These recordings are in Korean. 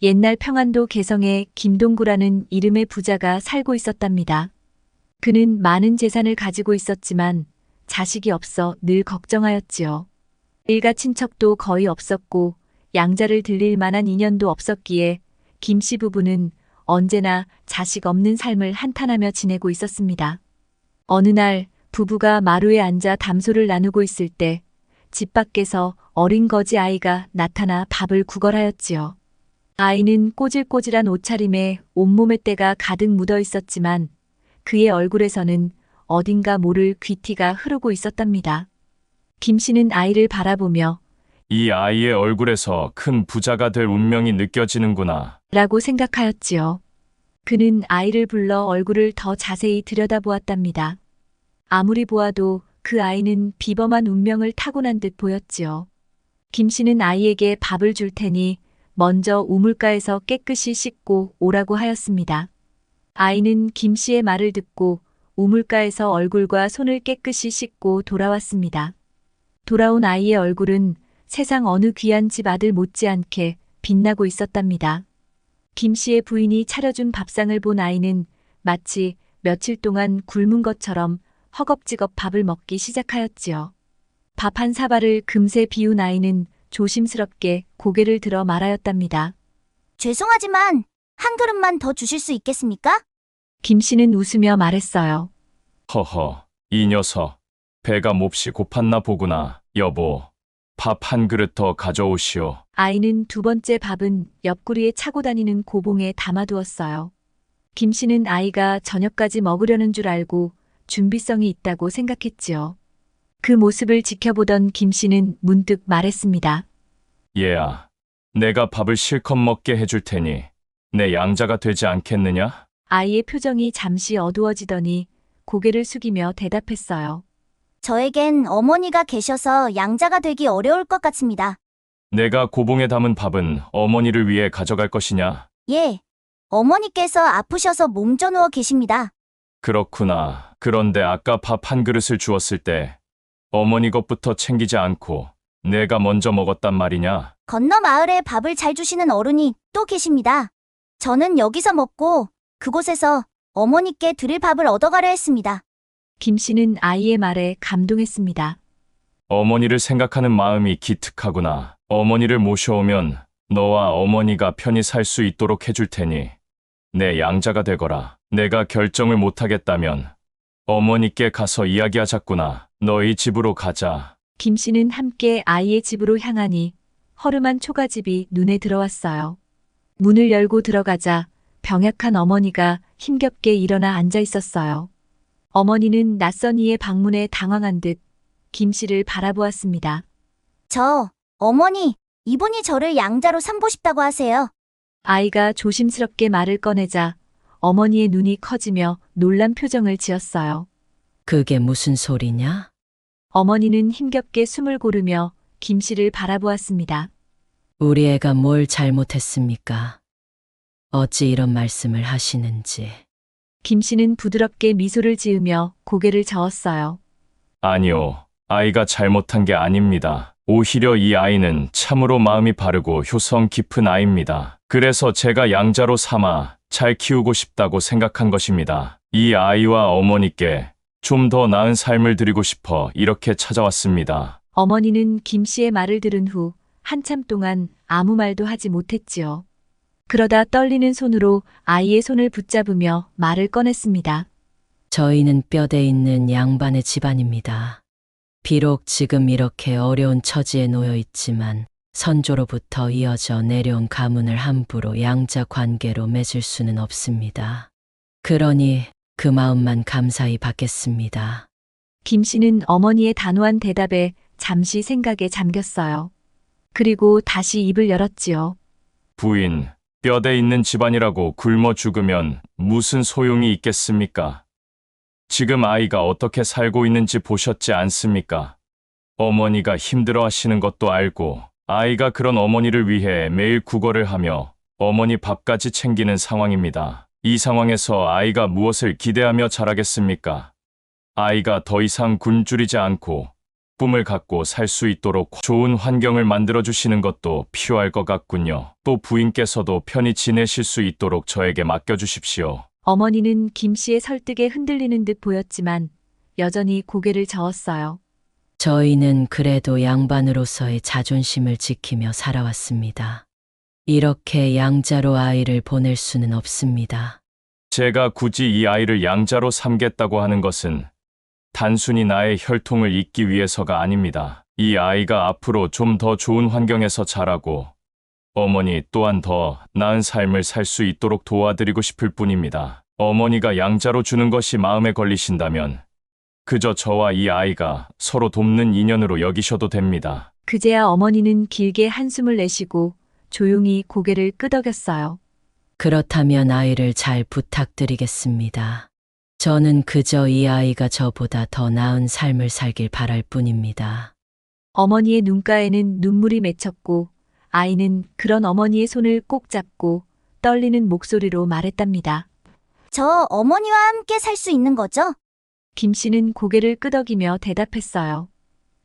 옛날 평안도 개성에 김동구라는 이름의 부자가 살고 있었답니다. 그는 많은 재산을 가지고 있었지만 자식이 없어 늘 걱정하였지요. 일가 친척도 거의 없었고 양자를 들릴 만한 인연도 없었기에 김씨 부부는 언제나 자식 없는 삶을 한탄하며 지내고 있었습니다. 어느 날 부부가 마루에 앉아 담소를 나누고 있을 때 집 밖에서 어린 거지 아이가 나타나 밥을 구걸하였지요. 아이는 꼬질꼬질한 옷차림에 온몸에 때가 가득 묻어 있었지만 그의 얼굴에서는 어딘가 모를 귀티가 흐르고 있었답니다. 김씨는 아이를 바라보며 이 아이의 얼굴에서 큰 부자가 될 운명이 느껴지는구나. 라고 생각하였지요. 그는 아이를 불러 얼굴을 더 자세히 들여다보았답니다. 아무리 보아도 그 아이는 비범한 운명을 타고난 듯 보였지요. 김씨는 아이에게 밥을 줄 테니 먼저 우물가에서 깨끗이 씻고 오라고 하였습니다. 아이는 김씨의 말을 듣고 우물가에서 얼굴과 손을 깨끗이 씻고 돌아왔습니다. 돌아온 아이의 얼굴은 세상 어느 귀한 집 아들 못지않게 빛나고 있었답니다. 김씨의 부인이 차려준 밥상을 본 아이는 마치 며칠 동안 굶은 것처럼 허겁지겁 밥을 먹기 시작하였지요. 밥 한 사발을 금세 비운 아이는 조심스럽게 고개를 들어 말하였답니다. 죄송하지만 한 그릇만 더 주실 수 있겠습니까? 김씨는 웃으며 말했어요. 허허, 이 녀석. 배가 몹시 고팠나 보구나. 여보, 밥 한 그릇 더 가져오시오. 아이는 두 번째 밥은 옆구리에 차고 다니는 고봉에 담아두었어요. 김씨는 아이가 저녁까지 먹으려는 줄 알고 준비성이 있다고 생각했지요. 그 모습을 지켜보던 김씨는 문득 말했습니다. 얘야, 내가 밥을 실컷 먹게 해줄 테니 내 양자가 되지 않겠느냐? 아이의 표정이 잠시 어두워지더니 고개를 숙이며 대답했어요. 저에겐 어머니가 계셔서 양자가 되기 어려울 것 같습니다. 내가 고봉에 담은 밥은 어머니를 위해 가져갈 것이냐? 예, 어머니께서 아프셔서 몸져 누워 계십니다. 그렇구나. 그런데 아까 밥 한 그릇을 주었을 때 어머니 것부터 챙기지 않고 내가 먼저 먹었단 말이냐? 건너 마을에 밥을 잘 주시는 어른이 또 계십니다. 저는 여기서 먹고 그곳에서 어머니께 드릴 밥을 얻어가려 했습니다. 김씨는 아이의 말에 감동했습니다. 어머니를 생각하는 마음이 기특하구나. 어머니를 모셔오면 너와 어머니가 편히 살 수 있도록 해줄 테니 내 양자가 되거라. 내가 결정을 못하겠다면 어머니께 가서 이야기하자꾸나. 너희 집으로 가자. 김씨는 함께 아이의 집으로 향하니 허름한 초가집이 눈에 들어왔어요. 문을 열고 들어가자 병약한 어머니가 힘겹게 일어나 앉아 있었어요. 어머니는 낯선 이의 방문에 당황한 듯 김씨를 바라보았습니다. 어머니, 이분이 저를 양자로 삼고 싶다고 하세요. 아이가 조심스럽게 말을 꺼내자 어머니의 눈이 커지며 놀란 표정을 지었어요. 그게 무슨 소리냐? 어머니는 힘겹게 숨을 고르며 김씨를 바라보았습니다. 우리 애가 뭘 잘못했습니까? 어찌 이런 말씀을 하시는지. 김씨는 부드럽게 미소를 지으며 고개를 저었어요. 아니요. 아이가 잘못한 게 아닙니다. 오히려 이 아이는 참으로 마음이 바르고 효성 깊은 아이입니다. 그래서 제가 양자로 삼아 잘 키우고 싶다고 생각한 것입니다. 이 아이와 어머니께 좀 더 나은 삶을 드리고 싶어 이렇게 찾아왔습니다. 어머니는 김씨의 말을 들은 후 한참 동안 아무 말도 하지 못했지요. 그러다 떨리는 손으로 아이의 손을 붙잡으며 말을 꺼냈습니다. 저희는 뼈대 있는 양반의 집안입니다. 비록 지금 이렇게 어려운 처지에 놓여 있지만 선조로부터 이어져 내려온 가문을 함부로 양자 관계로 맺을 수는 없습니다. 그러니 그 마음만 감사히 받겠습니다. 김씨는 어머니의 단호한 대답에 잠시 생각에 잠겼어요. 그리고 다시 입을 열었지요. 부인, 뼈대 있는 집안이라고 굶어 죽으면 무슨 소용이 있겠습니까? 지금 아이가 어떻게 살고 있는지 보셨지 않습니까? 어머니가 힘들어 하시는 것도 알고 아이가 그런 어머니를 위해 매일 구걸을 하며 어머니 밥까지 챙기는 상황입니다. 이 상황에서 아이가 무엇을 기대하며 자라겠습니까? 아이가 더 이상 굶주리지 않고 꿈을 갖고 살 수 있도록 좋은 환경을 만들어 주시는 것도 필요할 것 같군요. 또 부인께서도 편히 지내실 수 있도록 저에게 맡겨 주십시오. 어머니는 김 씨의 설득에 흔들리는 듯 보였지만 여전히 고개를 저었어요. 저희는 그래도 양반으로서의 자존심을 지키며 살아왔습니다. 이렇게 양자로 아이를 보낼 수는 없습니다. 제가 굳이 이 아이를 양자로 삼겠다고 하는 것은 단순히 나의 혈통을 잇기 위해서가 아닙니다. 이 아이가 앞으로 좀 더 좋은 환경에서 자라고 어머니 또한 더 나은 삶을 살 수 있도록 도와드리고 싶을 뿐입니다. 어머니가 양자로 주는 것이 마음에 걸리신다면 그저 저와 이 아이가 서로 돕는 인연으로 여기셔도 됩니다. 그제야 어머니는 길게 한숨을 내쉬고 조용히 고개를 끄덕였어요. 그렇다면 아이를 잘 부탁드리겠습니다. 저는 그저 이 아이가 저보다 더 나은 삶을 살길 바랄 뿐입니다. 어머니의 눈가에는 눈물이 맺혔고 아이는 그런 어머니의 손을 꼭 잡고 떨리는 목소리로 말했답니다. 저 어머니와 함께 살 수 있는 거죠? 김 씨는 고개를 끄덕이며 대답했어요.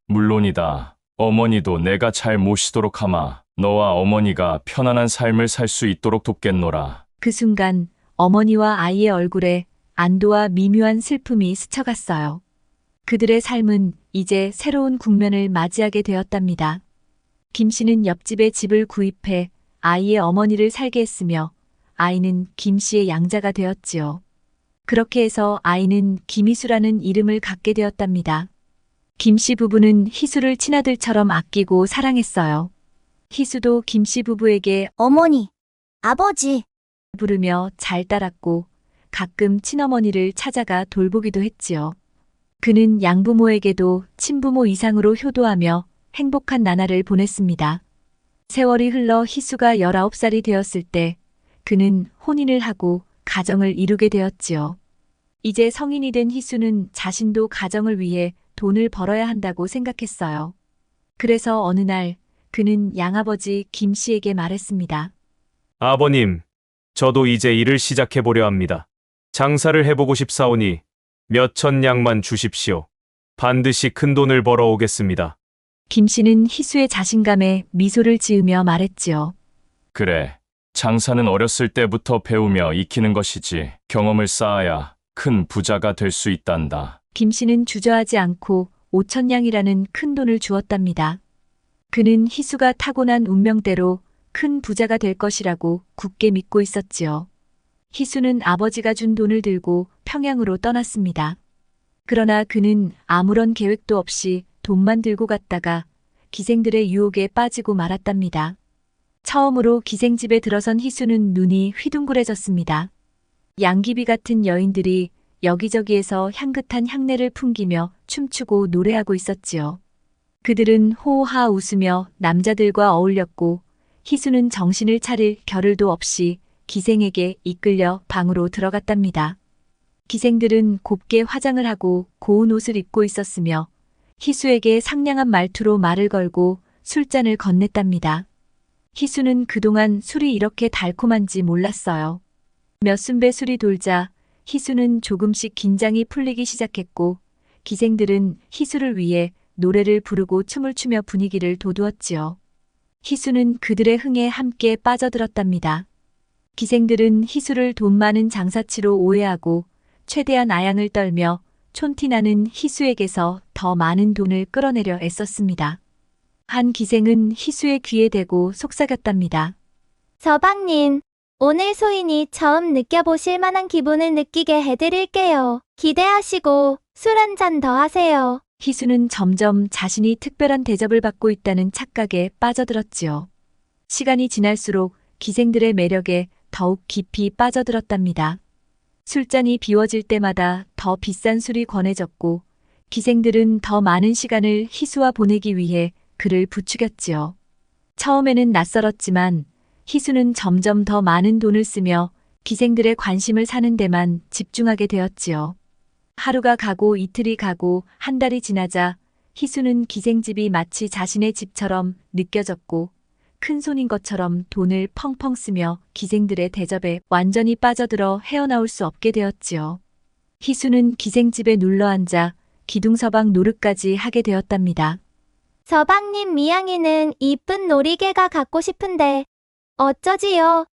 물론이다. 어머니도 내가 잘 모시도록 하마. 너와 어머니가 편안한 삶을 살 수 있도록 돕겠노라. 그 순간 어머니와 아이의 얼굴에 안도와 미묘한 슬픔이 스쳐갔어요. 그들의 삶은 이제 새로운 국면을 맞이하게 되었답니다. 김 씨는 옆집에 집을 구입해 아이의 어머니를 살게 했으며 아이는 김 씨의 양자가 되었지요. 그렇게 해서 아이는 김희수라는 이름을 갖게 되었답니다. 김 씨 부부는 희수를 친아들처럼 아끼고 사랑했어요. 희수도 김 씨 부부에게 어머니, 아버지, 부르며 잘 따랐고 가끔 친어머니를 찾아가 돌보기도 했지요. 그는 양부모에게도 친부모 이상으로 효도하며 행복한 나날을 보냈습니다. 세월이 흘러 희수가 19살이 되었을 때 그는 혼인을 하고 가정을 이루게 되었지요. 이제 성인이 된 희수는 자신도 가정을 위해 돈을 벌어야 한다고 생각했어요. 그래서 어느 날 그는 양아버지 김 씨에게 말했습니다. 아버님, 저도 이제 일을 시작해 보려 합니다. 장사를 해보고 싶사오니 몇천 냥만 주십시오. 반드시 큰 돈을 벌어오겠습니다. 김 씨는 희수의 자신감에 미소를 지으며 말했지요. 그래. 장사는 어렸을 때부터 배우며 익히는 것이지. 경험을 쌓아야 큰 부자가 될 수 있단다. 김 씨는 주저하지 않고 5천냥이라는 큰 돈을 주었답니다. 그는 희수가 타고난 운명대로 큰 부자가 될 것이라고 굳게 믿고 있었지요. 희수는 아버지가 준 돈을 들고 평양으로 떠났습니다. 그러나 그는 아무런 계획도 없이 돈만 들고 갔다가 기생들의 유혹에 빠지고 말았답니다. 처음으로 기생집에 들어선 희수는 눈이 휘둥그레졌습니다. 양귀비 같은 여인들이 여기저기에서 향긋한 향내를 풍기며 춤추고 노래하고 있었지요. 그들은 호하 웃으며 남자들과 어울렸고 희수는 정신을 차릴 겨를도 없이 기생에게 이끌려 방으로 들어갔답니다. 기생들은 곱게 화장을 하고 고운 옷을 입고 있었으며 희수에게 상냥한 말투로 말을 걸고 술잔을 건넸답니다. 희수는 그동안 술이 이렇게 달콤한지 몰랐어요. 몇 순배 술이 돌자 희수는 조금씩 긴장이 풀리기 시작했고 기생들은 희수를 위해 노래를 부르고 춤을 추며 분위기를 돋우었지요. 희수는 그들의 흥에 함께 빠져들었답니다. 기생들은 희수를 돈 많은 장사치로 오해하고 최대한 아양을 떨며 촌티나는 희수에게서 더 많은 돈을 끌어내려 애썼습니다. 한 기생은 희수의 귀에 대고 속삭였답니다. 서방님, 오늘 소인이 처음 느껴보실 만한 기분을 느끼게 해드릴게요. 기대하시고 술 한 잔 더 하세요. 희수는 점점 자신이 특별한 대접을 받고 있다는 착각에 빠져들었지요. 시간이 지날수록 기생들의 매력에 더욱 깊이 빠져들었답니다. 술잔이 비워질 때마다 더 비싼 술이 권해졌고 기생들은 더 많은 시간을 희수와 보내기 위해 그를 부추겼지요. 처음에는 낯설었지만 희수는 점점 더 많은 돈을 쓰며 기생들의 관심을 사는 데만 집중하게 되었지요. 하루가 가고 이틀이 가고 한 달이 지나자 희수는 기생집이 마치 자신의 집처럼 느껴졌고 큰 손인 것처럼 돈을 펑펑 쓰며 기생들의 대접에 완전히 빠져들어 헤어나올 수 없게 되었지요. 희수는 기생집에 눌러앉아 기둥서방 노릇까지 하게 되었답니다. 서방님 미양이는 이쁜 놀이개가 갖고 싶은데 어쩌지요?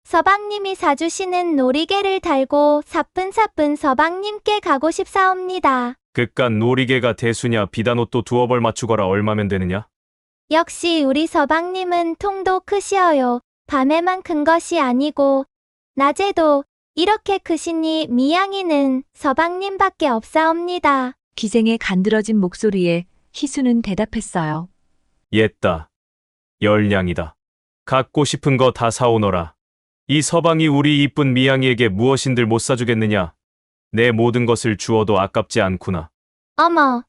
서방님이 사주시는 놀이개를 달고 사뿐사뿐 서방님께 가고 싶사옵니다. 그깟 놀이개가 대수냐 비단 옷도 두어 벌 맞추거라 얼마면 되느냐? 역시 우리 서방님은 통도 크시어요. 밤에만 큰 것이 아니고 낮에도 이렇게 크시니 미양이는 서방님밖에 없사옵니다. 기생의 간드러진 목소리에 희수는 대답했어요. 옛다. 열량이다. 갖고 싶은 거 다 사오너라. 이 서방이 우리 이쁜 미양이에게 무엇인들 못 사주겠느냐? 내 모든 것을 주어도 아깝지 않구나. 어머,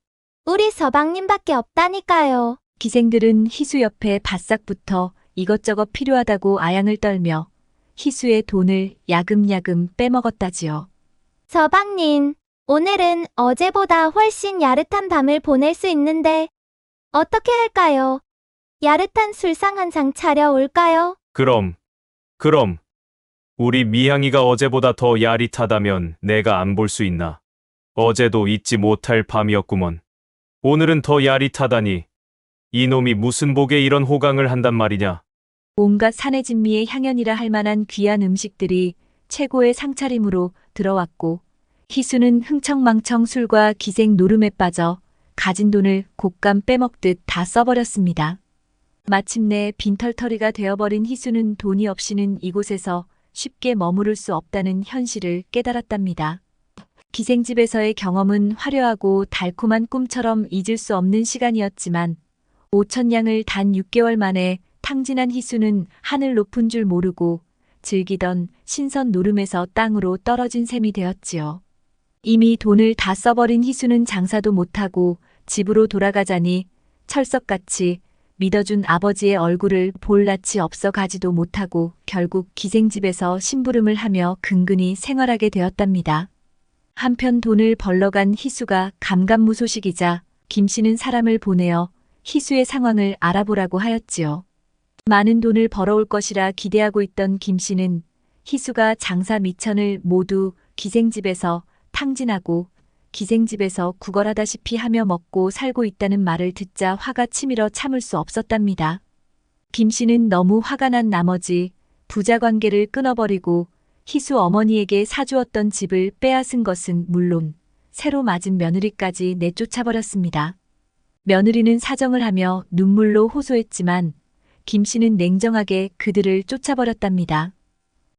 우리 서방님밖에 없다니까요. 기생들은 희수 옆에 바싹 붙어 이것저것 필요하다고 아양을 떨며 희수의 돈을 야금야금 빼먹었다지요. 서방님, 오늘은 어제보다 훨씬 야릇한 밤을 보낼 수 있는데 어떻게 할까요? 야릇한 술상 한 상 차려올까요? 그럼. 우리 미양이가 어제보다 더 야릿하다면 내가 안 볼 수 있나? 어제도 잊지 못할 밤이었구먼. 오늘은 더 야릿하다니. 이놈이 무슨 복에 이런 호강을 한단 말이냐? 온갖 산의 진미의 향연이라 할 만한 귀한 음식들이 최고의 상차림으로 들어왔고 희수는 흥청망청 술과 기생 노름에 빠져 가진 돈을 곶감 빼먹듯 다 써버렸습니다. 마침내 빈털터리가 되어버린 희수는 돈이 없이는 이곳에서 쉽게 머무를 수 없다는 현실을 깨달았답니다. 기생집에서의 경험은 화려하고 달콤한 꿈처럼 잊을 수 없는 시간이었지만 5천냥을 단 6개월 만에 탕진한 희수는 하늘 높은 줄 모르고 즐기던 신선 노름에서 땅으로 떨어진 셈이 되었지요. 이미 돈을 다 써버린 희수는 장사도 못하고 집으로 돌아가자니 철석같이 믿어준 아버지의 얼굴을 볼 낯이 없어 가지도 못하고 결국 기생집에서 심부름을 하며 근근히 생활하게 되었답니다. 한편 돈을 벌러간 희수가 감감무소식이자 김씨는 사람을 보내어 희수의 상황을 알아보라고 하였지요. 많은 돈을 벌어올 것이라 기대하고 있던 김씨는 희수가 장사 미천을 모두 기생집에서 탕진하고 기생집에서 구걸하다시피 하며 먹고 살고 있다는 말을 듣자 화가 치밀어 참을 수 없었답니다. 김씨는 너무 화가 난 나머지 부자 관계를 끊어버리고 희수 어머니에게 사주었던 집을 빼앗은 것은 물론 새로 맞은 며느리까지 내쫓아버렸습니다. 며느리는 사정을 하며 눈물로 호소했지만 김씨는 냉정하게 그들을 쫓아버렸답니다.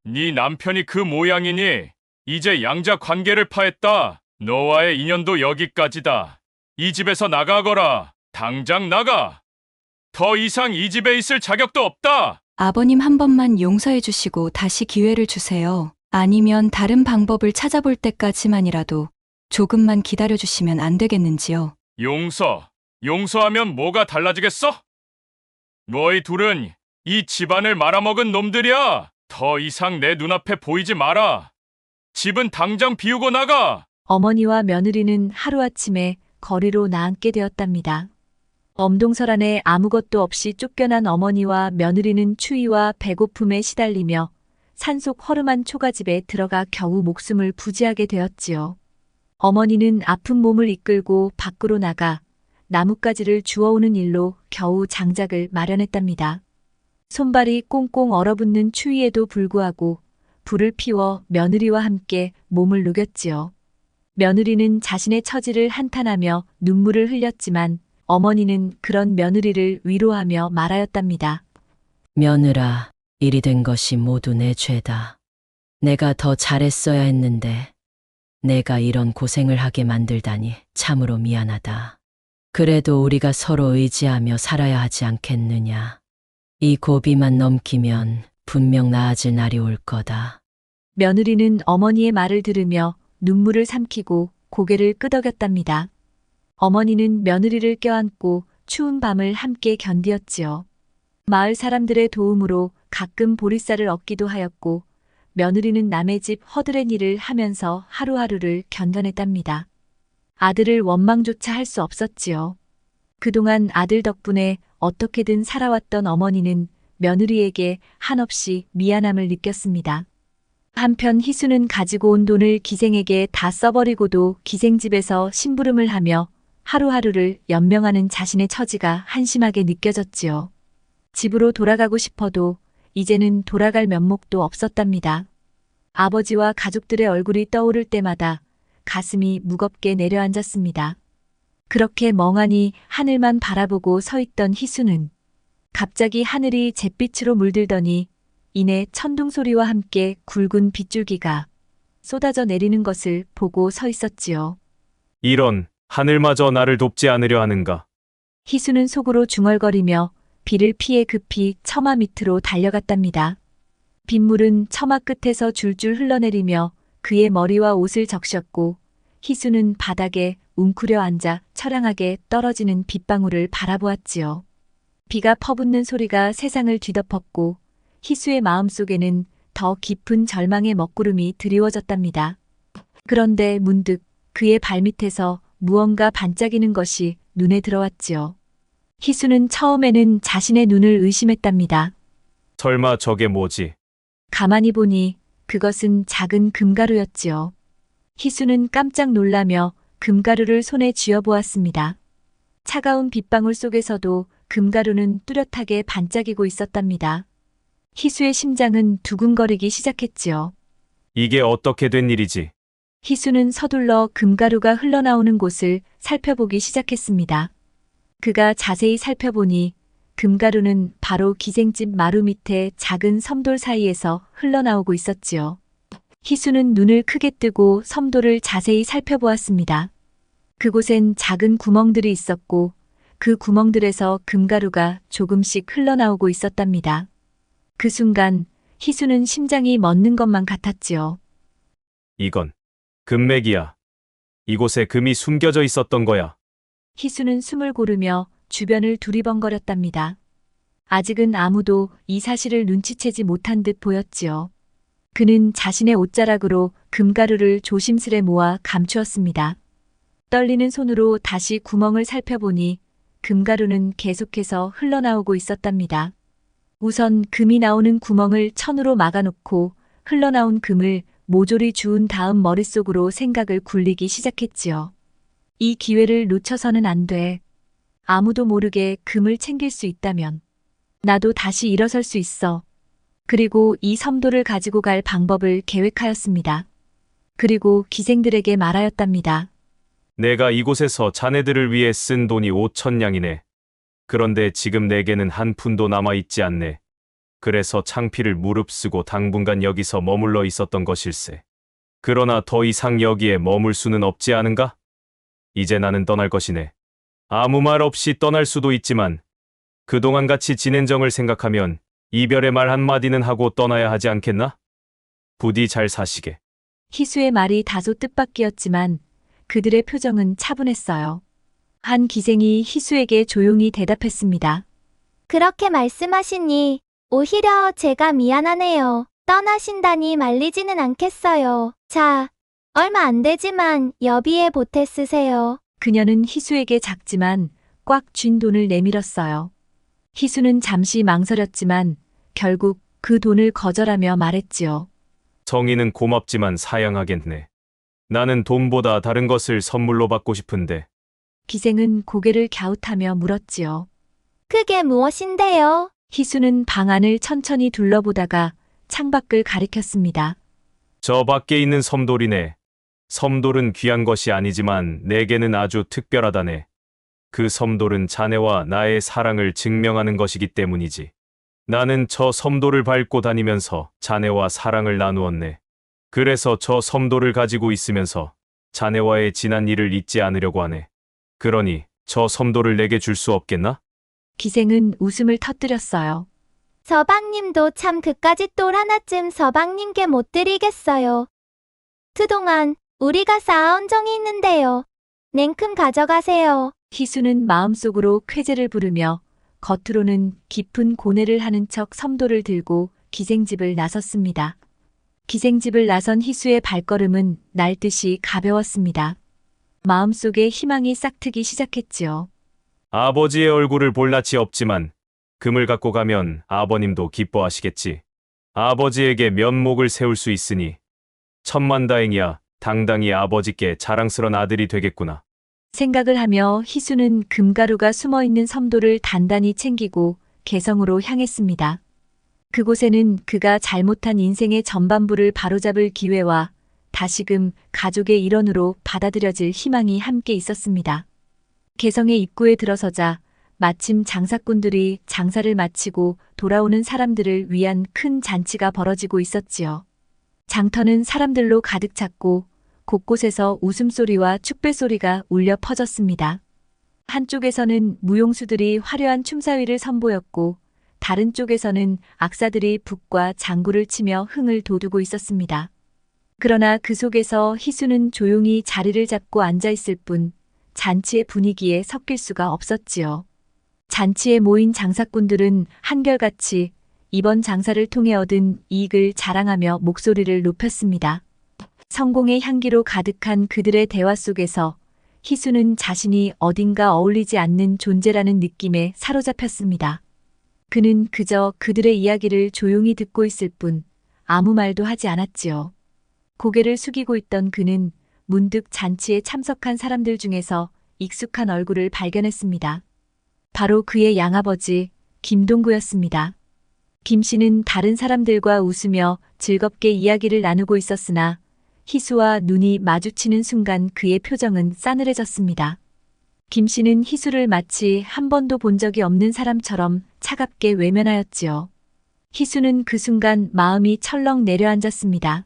네 남편이 그 모양이니 이제 양자 관계를 파했다. 너와의 인연도 여기까지다. 이 집에서 나가거라. 당장 나가. 더 이상 이 집에 있을 자격도 없다. 아버님 한 번만 용서해 주시고 다시 기회를 주세요. 아니면 다른 방법을 찾아볼 때까지만이라도 조금만 기다려 주시면 안 되겠는지요? 용서하면 뭐가 달라지겠어? 너희 둘은 이 집안을 말아먹은 놈들이야. 더 이상 내 눈앞에 보이지 마라. 집은 당장 비우고 나가. 어머니와 며느리는 하루아침에 거리로 나앉게 되었답니다. 엄동설 안에 아무것도 없이 쫓겨난 어머니와 며느리는 추위와 배고픔에 시달리며 산속 허름한 초가집에 들어가 겨우 목숨을 부지하게 되었지요. 어머니는 아픈 몸을 이끌고 밖으로 나가 나뭇가지를 주워오는 일로 겨우 장작을 마련했답니다. 손발이 꽁꽁 얼어붙는 추위에도 불구하고 불을 피워 며느리와 함께 몸을 녹였지요. 며느리는 자신의 처지를 한탄하며 눈물을 흘렸지만 어머니는 그런 며느리를 위로하며 말하였답니다. 며느라, 일이 된 것이 모두 내 죄다. 내가 더 잘했어야 했는데 내가 이런 고생을 하게 만들다니 참으로 미안하다. 그래도 우리가 서로 의지하며 살아야 하지 않겠느냐. 이 고비만 넘기면 분명 나아질 날이 올 거다. 며느리는 어머니의 말을 들으며 눈물을 삼키고 고개를 끄덕였답니다. 어머니는 며느리를 껴안고 추운 밤을 함께 견디었지요. 마을 사람들의 도움으로 가끔 보리쌀을 얻기도 하였고 며느리는 남의 집 허드렛 일을 하면서 하루하루를 견뎌냈답니다. 아들을 원망조차 할 수 없었지요. 그동안 아들 덕분에 어떻게든 살아왔던 어머니는 며느리에게 한없이 미안함을 느꼈습니다. 한편 희수는 가지고 온 돈을 기생에게 다 써버리고도 기생집에서 심부름을 하며 하루하루를 연명하는 자신의 처지가 한심하게 느껴졌지요. 집으로 돌아가고 싶어도 이제는 돌아갈 면목도 없었답니다. 아버지와 가족들의 얼굴이 떠오를 때마다 가슴이 무겁게 내려앉았습니다. 그렇게 멍하니 하늘만 바라보고 서 있던 희수는 갑자기 하늘이 잿빛으로 물들더니 이내 천둥 소리와 함께 굵은 빗줄기가 쏟아져 내리는 것을 보고 서 있었지요. 이런, 하늘마저 나를 돕지 않으려 하는가? 희수는 속으로 중얼거리며 비를 피해 급히 처마 밑으로 달려갔답니다. 빗물은 처마 끝에서 줄줄 흘러내리며 그의 머리와 옷을 적셨고 희수는 바닥에 웅크려 앉아 처량하게 떨어지는 빗방울을 바라보았지요. 비가 퍼붓는 소리가 세상을 뒤덮었고 희수의 마음속에는 더 깊은 절망의 먹구름이 드리워졌답니다. 그런데 문득 그의 발밑에서 무언가 반짝이는 것이 눈에 들어왔지요. 희수는 처음에는 자신의 눈을 의심했답니다. 설마 저게 뭐지? 가만히 보니 그것은 작은 금가루였지요. 희수는 깜짝 놀라며 금가루를 손에 쥐어보았습니다. 차가운 빗방울 속에서도 금가루는 뚜렷하게 반짝이고 있었답니다. 희수의 심장은 두근거리기 시작했지요. 이게 어떻게 된 일이지? 희수는 서둘러 금가루가 흘러나오는 곳을 살펴보기 시작했습니다. 그가 자세히 살펴보니 금가루는 바로 기생집 마루 밑에 작은 섬돌 사이에서 흘러나오고 있었지요. 희수는 눈을 크게 뜨고 섬돌을 자세히 살펴보았습니다. 그곳엔 작은 구멍들이 있었고 그 구멍들에서 금가루가 조금씩 흘러나오고 있었답니다. 그 순간 희수는 심장이 멎는 것만 같았지요. 이건 금맥이야. 이곳에 금이 숨겨져 있었던 거야. 희수는 숨을 고르며 주변을 두리번거렸답니다. 아직은 아무도 이 사실을 눈치채지 못한 듯 보였지요. 그는 자신의 옷자락으로 금가루를 조심스레 모아 감추었습니다. 떨리는 손으로 다시 구멍을 살펴보니 금가루는 계속해서 흘러나오고 있었답니다. 우선 금이 나오는 구멍을 천으로 막아놓고 흘러나온 금을 모조리 주운 다음 머릿속으로 생각을 굴리기 시작했지요. 이 기회를 놓쳐서는 안 돼. 아무도 모르게 금을 챙길 수 있다면 나도 다시 일어설 수 있어. 그리고 이 섬돌을 가지고 갈 방법을 계획하였습니다. 그리고 기생들에게 말하였답니다. 내가 이곳에서 자네들을 위해 쓴 돈이 5,000냥이네. 그런데 지금 내게는 한 푼도 남아있지 않네. 그래서 창피를 무릅쓰고 당분간 여기서 머물러 있었던 것일세. 그러나 더 이상 여기에 머물 수는 없지 않은가? 이제 나는 떠날 것이네. 아무 말 없이 떠날 수도 있지만 그동안 같이 지낸 정을 생각하면 이별의 말 한마디는 하고 떠나야 하지 않겠나? 부디 잘 사시게. 희수의 말이 다소 뜻밖이었지만 그들의 표정은 차분했어요. 한 기생이 희수에게 조용히 대답했습니다. 그렇게 말씀하시니 오히려 제가 미안하네요. 떠나신다니 말리지는 않겠어요. 자, 얼마 안 되지만 여비에 보태 쓰세요. 그녀는 희수에게 작지만 꽉 쥔 돈을 내밀었어요. 희수는 잠시 망설였지만 결국 그 돈을 거절하며 말했지요. 정의는 고맙지만 사양하겠네. 나는 돈보다 다른 것을 선물로 받고 싶은데. 기생은 고개를 갸웃하며 물었지요. 그게 무엇인데요? 희수는 방 안을 천천히 둘러보다가 창밖을 가리켰습니다. 저 밖에 있는 섬돌이네. 섬돌은 귀한 것이 아니지만 내게는 아주 특별하다네. 그 섬돌은 자네와 나의 사랑을 증명하는 것이기 때문이지. 나는 저 섬돌을 밟고 다니면서 자네와 사랑을 나누었네. 그래서 저 섬돌을 가지고 있으면서 자네와의 지난 일을 잊지 않으려고 하네. 그러니 저 섬돌을 내게 줄 수 없겠나? 기생은 웃음을 터뜨렸어요. 서방님도 참 그까짓 돌 하나쯤 서방님께 못 드리겠어요. 그동안 우리가 쌓아온 정이 있는데요. 냉큼 가져가세요. 희수는 마음속으로 쾌재를 부르며 겉으로는 깊은 고뇌를 하는 척 섬돌을 들고 기생집을 나섰습니다. 기생집을 나선 희수의 발걸음은 날듯이 가벼웠습니다. 마음속에 희망이 싹트기 시작했지요. 아버지의 얼굴을 볼 낯이 없지만 금을 갖고 가면 아버님도 기뻐하시겠지. 아버지에게 면목을 세울 수 있으니 천만다행이야. 당당히 아버지께 자랑스런 아들이 되겠구나. 생각을 하며 희수는 금가루가 숨어 있는 섬도를 단단히 챙기고 개성으로 향했습니다. 그곳에는 그가 잘못한 인생의 전반부를 바로잡을 기회와 다시금 가족의 일원으로 받아들여질 희망이 함께 있었습니다. 개성의 입구에 들어서자 마침 장사꾼들이 장사를 마치고 돌아오는 사람들을 위한 큰 잔치가 벌어지고 있었지요. 장터는 사람들로 가득 찼고 곳곳에서 웃음소리와 축배소리가 울려 퍼졌습니다. 한쪽에서는 무용수들이 화려한 춤사위를 선보였고 다른 쪽에서는 악사들이 북과 장구를 치며 흥을 돋우고 있었습니다. 그러나 그 속에서 희수는 조용히 자리를 잡고 앉아 있을 뿐 잔치의 분위기에 섞일 수가 없었지요. 잔치에 모인 장사꾼들은 한결같이 이번 장사를 통해 얻은 이익을 자랑하며 목소리를 높였습니다. 성공의 향기로 가득한 그들의 대화 속에서 희수는 자신이 어딘가 어울리지 않는 존재라는 느낌에 사로잡혔습니다. 그는 그저 그들의 이야기를 조용히 듣고 있을 뿐 아무 말도 하지 않았지요. 고개를 숙이고 있던 그는 문득 잔치에 참석한 사람들 중에서 익숙한 얼굴을 발견했습니다. 바로 그의 양아버지 김동구였습니다. 김 씨는 다른 사람들과 웃으며 즐겁게 이야기를 나누고 있었으나 희수와 눈이 마주치는 순간 그의 표정은 싸늘해졌습니다. 김 씨는 희수를 마치 한 번도 본 적이 없는 사람처럼 차갑게 외면하였지요. 희수는 그 순간 마음이 철렁 내려앉았습니다.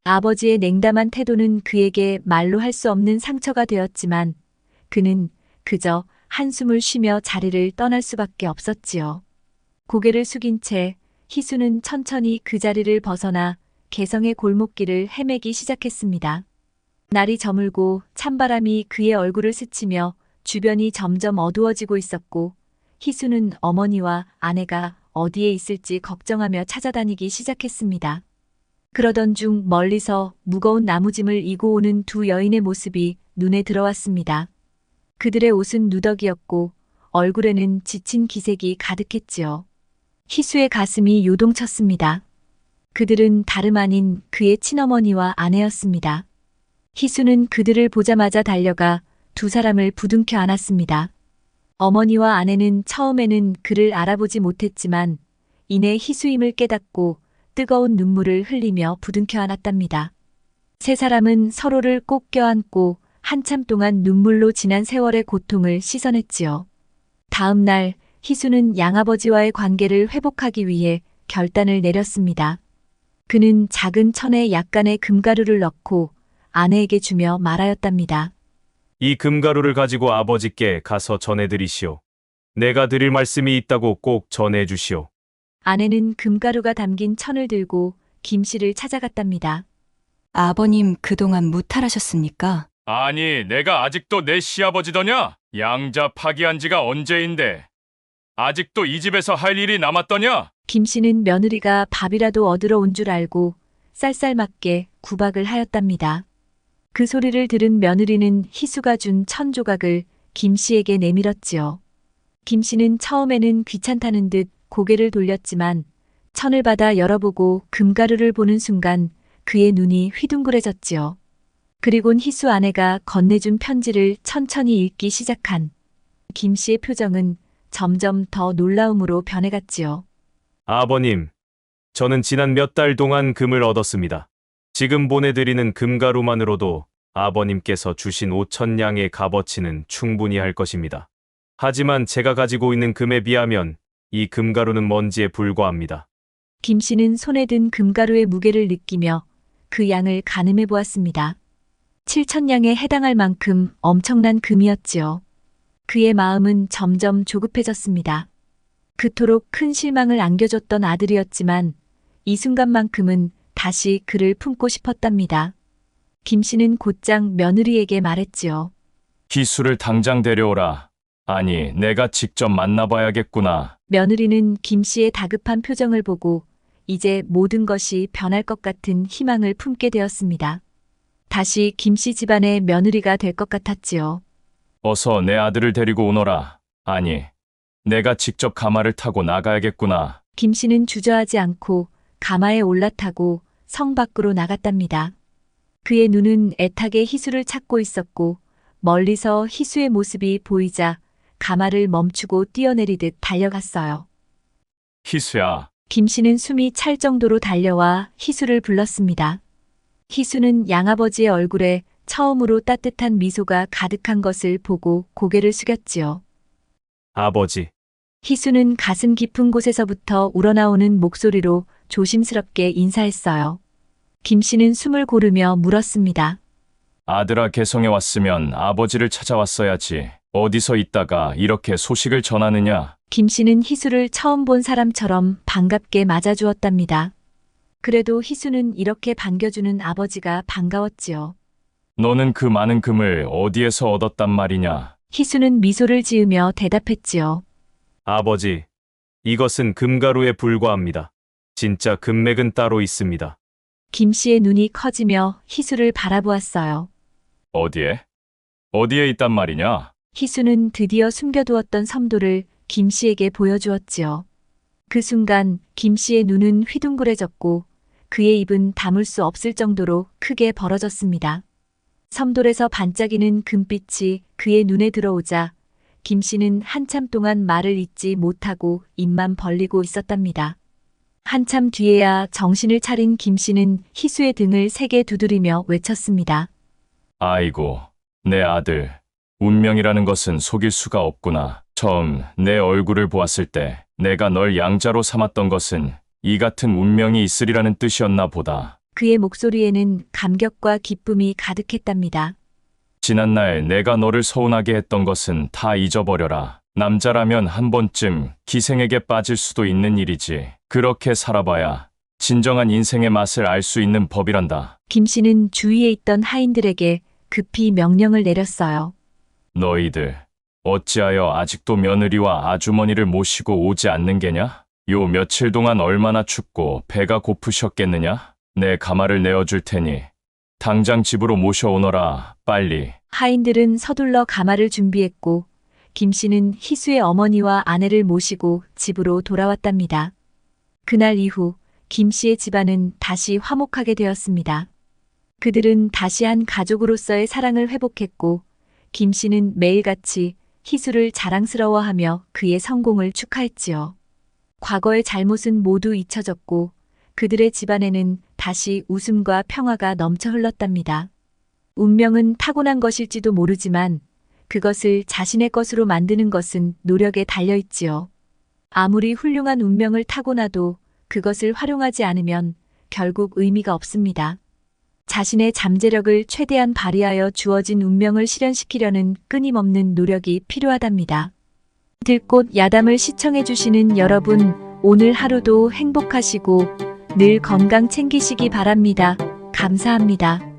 아버지의 냉담한 태도는 그에게 말로 할 수 없는 상처가 되었지만 그는 그저 한숨을 쉬며 자리를 떠날 수밖에 없었지요. 고개를 숙인 채 희수는 천천히 그 자리를 벗어나 개성의 골목길을 헤매기 시작했습니다. 날이 저물고 찬바람이 그의 얼굴을 스치며 주변이 점점 어두워지고 있었고 희수는 어머니와 아내가 어디에 있을지 걱정하며 찾아다니기 시작했습니다. 그러던 중 멀리서 무거운 나무짐을 이고 오는 두 여인의 모습이 눈에 들어왔습니다. 그들의 옷은 누더기였고 얼굴에는 지친 기색이 가득했지요. 희수의 가슴이 요동쳤습니다. 그들은 다름 아닌 그의 친어머니와 아내였습니다. 희수는 그들을 보자마자 달려가 두 사람을 부둥켜 안았습니다. 어머니와 아내는 처음에는 그를 알아보지 못했지만 이내 희수임을 깨닫고 뜨거운 눈물을 흘리며 부둥켜 안았답니다. 세 사람은 서로를 꼭 껴안고 한참 동안 눈물로 지난 세월의 고통을 씻어냈지요. 다음 날 희수는 양아버지와의 관계를 회복하기 위해 결단을 내렸습니다. 그는 작은 천에 약간의 금가루를 넣고 아내에게 주며 말하였답니다. 이 금가루를 가지고 아버지께 가서 전해드리시오. 내가 드릴 말씀이 있다고 꼭 전해주시오. 아내는 금가루가 담긴 천을 들고 김 씨를 찾아갔답니다. 아버님 그동안 무탈하셨습니까? 아니, 내가 아직도 내 시아버지더냐? 양자 파기한 지가 언제인데. 아직도 이 집에서 할 일이 남았더냐? 김 씨는 며느리가 밥이라도 얻으러 온 줄 알고 쌀쌀맞게 구박을 하였답니다. 그 소리를 들은 며느리는 희수가 준 천 조각을 김 씨에게 내밀었지요. 김 씨는 처음에는 귀찮다는 듯 고개를 돌렸지만 천을 받아 열어보고 금가루를 보는 순간 그의 눈이 휘둥그레졌지요. 그리곤 희수 아내가 건네준 편지를 천천히 읽기 시작한 김 씨의 표정은 점점 더 놀라움으로 변해갔지요. 아버님, 저는 지난 몇 달 동안 금을 얻었습니다. 지금 보내드리는 금가루만으로도 아버님께서 주신 5,000냥의 값어치는 충분히 할 것입니다. 하지만 제가 가지고 있는 금에 비하면 이 금가루는 먼지에 불과합니다. 김 씨는 손에 든 금가루의 무게를 느끼며 그 양을 가늠해 보았습니다. 7,000냥에 해당할 만큼 엄청난 금이었지요. 그의 마음은 점점 조급해졌습니다. 그토록 큰 실망을 안겨줬던 아들이었지만 이 순간만큼은 다시 그를 품고 싶었답니다. 김 씨는 곧장 며느리에게 말했지요. 희수를 당장 데려오라. 아니, 내가 직접 만나봐야겠구나. 며느리는 김 씨의 다급한 표정을 보고 이제 모든 것이 변할 것 같은 희망을 품게 되었습니다. 다시 김 씨 집안의 며느리가 될 것 같았지요. 어서 내 아들을 데리고 오너라. 아니, 내가 직접 가마를 타고 나가야겠구나. 김 씨는 주저하지 않고 가마에 올라타고 성 밖으로 나갔답니다. 그의 눈은 애타게 희수를 찾고 있었고 멀리서 희수의 모습이 보이자 가마를 멈추고 뛰어내리듯 달려갔어요. 희수야, 김씨는 숨이 찰 정도로 달려와 희수를 불렀습니다. 희수는 양아버지의 얼굴에 처음으로 따뜻한 미소가 가득한 것을 보고 고개를 숙였지요. 아버지, 희수는 가슴 깊은 곳에서부터 우러나오는 목소리로 조심스럽게 인사했어요. 김씨는 숨을 고르며 물었습니다. 아들아 개성에 왔으면 아버지를 찾아왔어야지. 어디서 있다가 이렇게 소식을 전하느냐? 김씨는 희수를 처음 본 사람처럼 반갑게 맞아주었답니다. 그래도 희수는 이렇게 반겨주는 아버지가 반가웠지요. 너는 그 많은 금을 어디에서 얻었단 말이냐? 희수는 미소를 지으며 대답했지요. 아버지, 이것은 금가루에 불과합니다. 진짜 금맥은 따로 있습니다. 김씨의 눈이 커지며 희수를 바라보았어요. 어디에? 어디에 있단 말이냐? 희수는 드디어 숨겨두었던 섬도를 김씨에게 보여주었지요. 그 순간 김씨의 눈은 휘둥그레졌고 그의 입은 담을 수 없을 정도로 크게 벌어졌습니다. 섬돌에서 반짝이는 금빛이 그의 눈에 들어오자 김씨는 한참 동안 말을 잇지 못하고 입만 벌리고 있었답니다. 한참 뒤에야 정신을 차린 김씨는 희수의 등을 세게 두드리며 외쳤습니다. 아이고, 내 아들. 운명이라는 것은 속일 수가 없구나. 처음 내 얼굴을 보았을 때 내가 널 양자로 삼았던 것은 이 같은 운명이 있으리라는 뜻이었나 보다. 그의 목소리에는 감격과 기쁨이 가득했답니다. 지난날 내가 너를 서운하게 했던 것은 다 잊어버려라. 남자라면 한 번쯤 기생에게 빠질 수도 있는 일이지. 그렇게 살아봐야 진정한 인생의 맛을 알 수 있는 법이란다. 김씨는 주위에 있던 하인들에게 급히 명령을 내렸어요. 너희들 어찌하여 아직도 며느리와 아주머니를 모시고 오지 않는 게냐? 요 며칠 동안 얼마나 춥고 배가 고프셨겠느냐? 내 가마를 내어줄 테니 당장 집으로 모셔오너라, 빨리. 하인들은 서둘러 가마를 준비했고 김씨는 희수의 어머니와 아내를 모시고 집으로 돌아왔답니다. 그날 이후 김씨의 집안은 다시 화목하게 되었습니다. 그들은 다시 한 가족으로서의 사랑을 회복했고 김씨는 매일같이 희수를 자랑스러워하며 그의 성공을 축하했지요. 과거의 잘못은 모두 잊혀졌고 그들의 집안에는 다시 웃음과 평화가 넘쳐 흘렀답니다. 운명은 타고난 것일지도 모르지만 그것을 자신의 것으로 만드는 것은 노력에 달려있지요. 아무리 훌륭한 운명을 타고나도 그것을 활용하지 않으면 결국 의미가 없습니다. 자신의 잠재력을 최대한 발휘하여 주어진 운명을 실현시키려는 끊임없는 노력이 필요하답니다. 들꽃 야담을 시청해주시는 여러분, 오늘 하루도 행복하시고 늘 건강 챙기시기 바랍니다. 감사합니다.